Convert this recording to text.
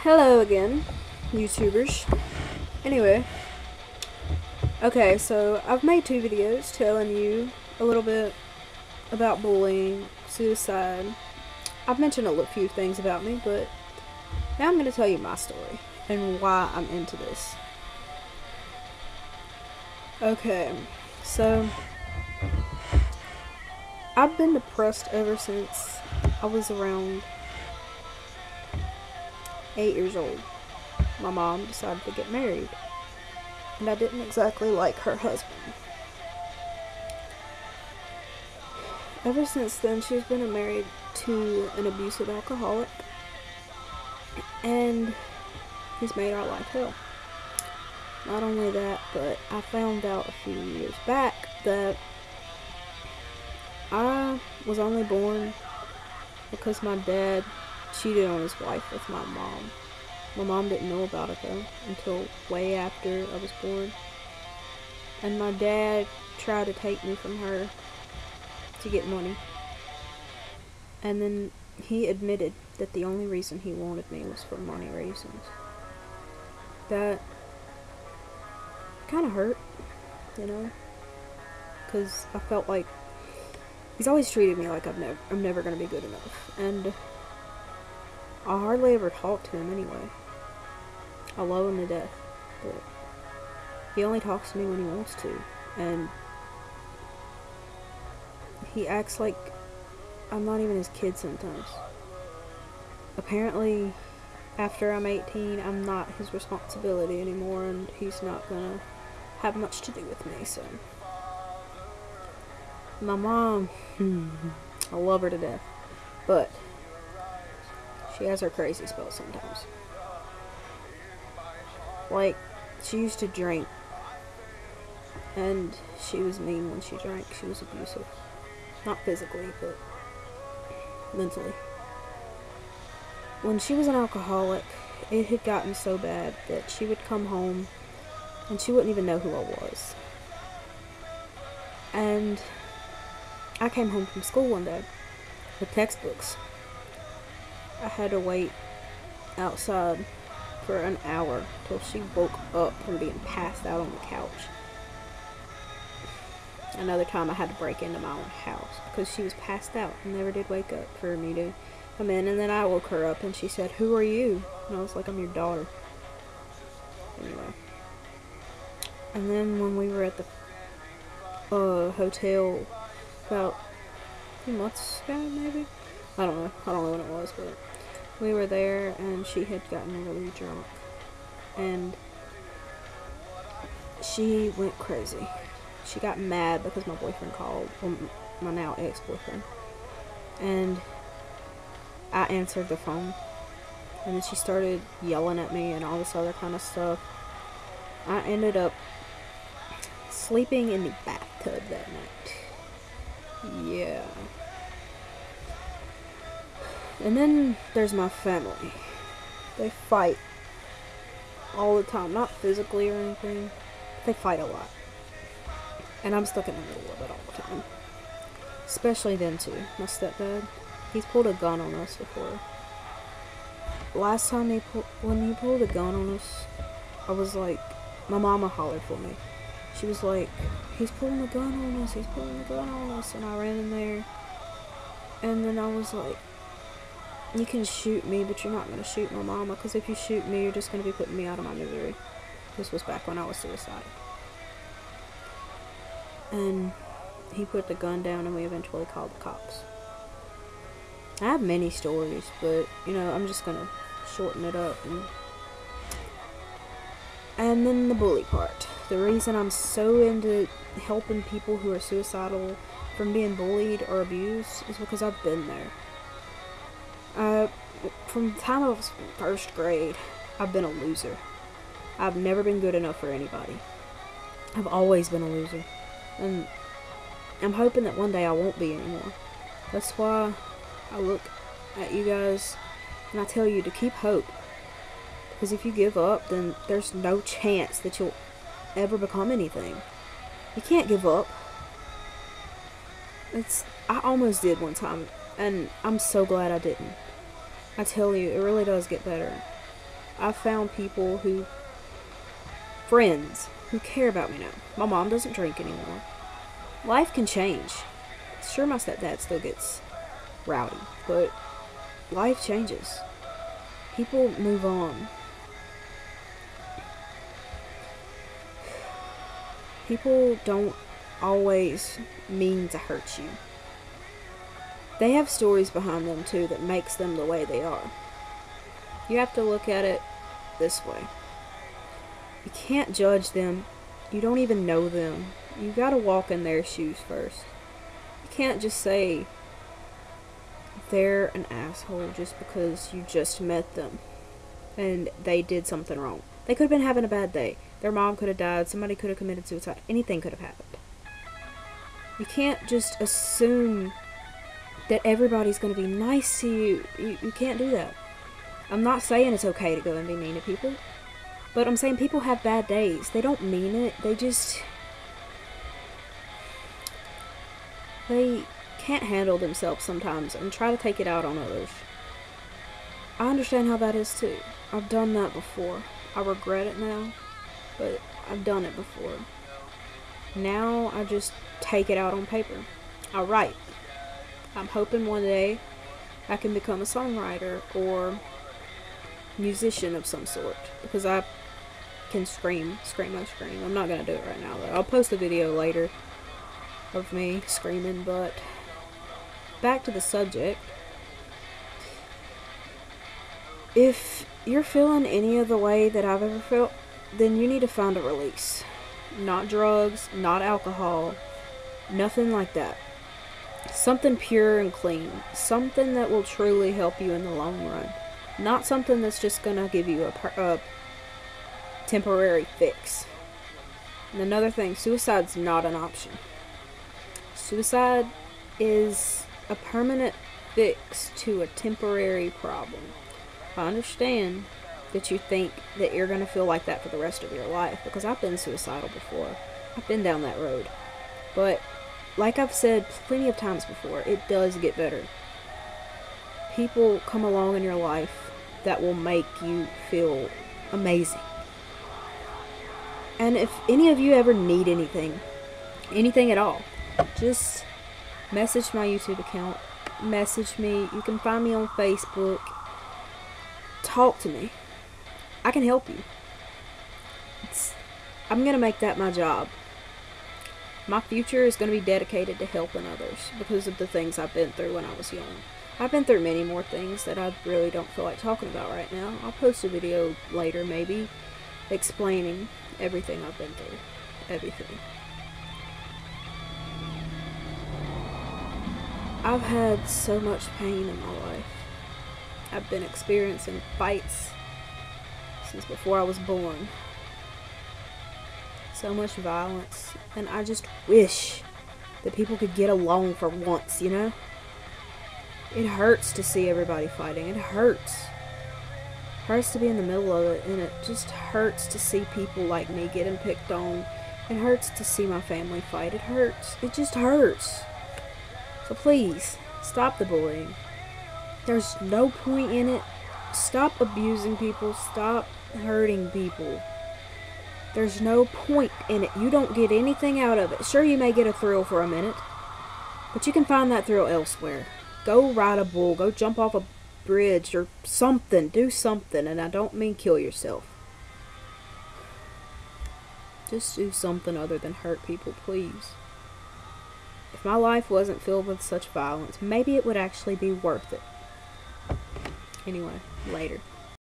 Hello again, YouTubers. Anyway, okay, so I've made 2 videos telling you a little bit about bullying, suicide. I've mentioned a few things about me, but now I'm going to tell you my story and why I'm into this. Okay, so I've been depressed ever since I was around 8 years old. My mom decided to get married, and I didn't exactly like her husband. Ever since then, she's been married to an abusive alcoholic, and he's made our life hell. Not only that, but I found out a few years back that I was only born because my dad cheated on his wife with my mom. My mom didn't know about it though until way after I was born. And my dad tried to take me from her to get money. And then he admitted that the only reason he wanted me was for money reasons. That kind of hurt, you know, because I felt like he's always treated me like I'm never going to be good enough. And I hardly ever talk to him anyway. I love him to death, but he only talks to me when he wants to, and he acts like I'm not even his kid sometimes. Apparently, after I'm 18, I'm not his responsibility anymore, and he's not gonna have much to do with me, so. My mom, I love her to death, but she has her crazy spells sometimes. Like, she used to drink, and she was mean when she drank. She was abusive. Not physically, but mentally. When she was an alcoholic, it had gotten so bad that she would come home and she wouldn't even know who I was. And I came home from school one day with textbooks. I had to wait outside for an hour till she woke up from being passed out on the couch. Another time I had to break into my own house because she was passed out and never did wake up for me to come in. And then I woke her up and she said, "Who are you?" And I was like, "I'm your daughter." Anyway. And then when we were at the hotel about a few months ago, maybe? I don't know when it was, but we were there and she had gotten really drunk. And she went crazy. She got mad because my boyfriend called, well, my now ex-boyfriend, and I answered the phone, and then she started yelling at me and all this other kind of stuff. I ended up sleeping in the bathtub that night. Yeah. And then there's my family. They fight all the time, not physically or anything. They fight a lot. And I'm stuck in the middle of it all the time. Especially them two. My stepdad, he's pulled a gun on us before. Last time when he pulled a gun on us, I was like, my mama hollered for me. She was like, "He's pulling a gun on us, he's pulling a gun on us." And I ran in there. And then I was like, "You can shoot me, but you're not going to shoot my mama, because if you shoot me, you're just going to be putting me out of my misery." This was back when I was suicidal. And he put the gun down and we eventually called the cops. I have many stories, but, you know, I'm just going to shorten it up. And then the bully part. The reason I'm so into helping people who are suicidal from being bullied or abused is because I've been there. From the time I was in 1st grade, I've been a loser. I've never been good enough for anybody. I've always been a loser. And I'm hoping that one day I won't be anymore. That's why I look at you guys and I tell you to keep hope. Because if you give up, then there's no chance that you'll ever become anything. You can't give up. I almost did one time, and I'm so glad I didn't. I tell you, it really does get better. I've found people friends who care about me now. My mom doesn't drink anymore. Life can change. Sure, my stepdad still gets rowdy, but life changes. People move on. People don't always mean to hurt you. They have stories behind them too that makes them the way they are. You have to look at it this way. You can't judge them. You don't even know them. You gotta walk in their shoes first. You can't just say they're an asshole just because you just met them and they did something wrong. They could have been having a bad day. Their mom could have died. Somebody could have committed suicide. Anything could have happened. You can't just assume that everybody's going to be nice to you. You can't do that. I'm not saying it's okay to go and be mean to people, but I'm saying people have bad days. They don't mean it. They can't handle themselves sometimes and try to take it out on others. I understand how that is too. I've done that before. I regret it now, but I've done it before. Now I just take it out on paper. I write. I'm hoping one day I can become a songwriter or musician of some sort, because I can scream. I'm not gonna do it right now though. I'll post a video later of me screaming, but back to the subject. If you're feeling any of the way that I've ever felt, then you need to find a release. Not drugs, not alcohol, nothing like that. Something pure and clean. Something that will truly help you in the long run. Not something that's just gonna give you a temporary fix. And another thing, suicide's not an option. Suicide is a permanent fix to a temporary problem. I understand that you think that you're going to feel like that for the rest of your life, because I've been suicidal before. I've been down that road. But like I've said plenty of times before, it does get better. People come along in your life that will make you feel amazing. And if any of you ever need anything at all, just message my YouTube account. Message me. You can find me on Facebook. Talk to me. I can help you. I'm going to make that my job. My future is going to be dedicated to helping others because of the things I've been through when I was young. I've been through many more things that I really don't feel like talking about right now. I'll post a video later, maybe, explaining everything I've been through. Everything. I've had so much pain in my life. I've been experiencing fights since before I was born. So much violence. And I just wish that people could get along for once, you know? It hurts to see everybody fighting. It hurts. It hurts to be in the middle of it. And it just hurts to see people like me getting picked on. It hurts to see my family fight. It hurts. It just hurts. So please, stop the bullying. There's no point in it. Stop abusing people. Stop hurting people. There's no point in it. You don't get anything out of it. Sure, you may get a thrill for a minute, but you can find that thrill elsewhere. Go ride a bull. Go jump off a bridge or something. Do something, and I don't mean kill yourself. Just do something other than hurt people, please. If my life wasn't filled with such violence, maybe it would actually be worth it. Anyway, later.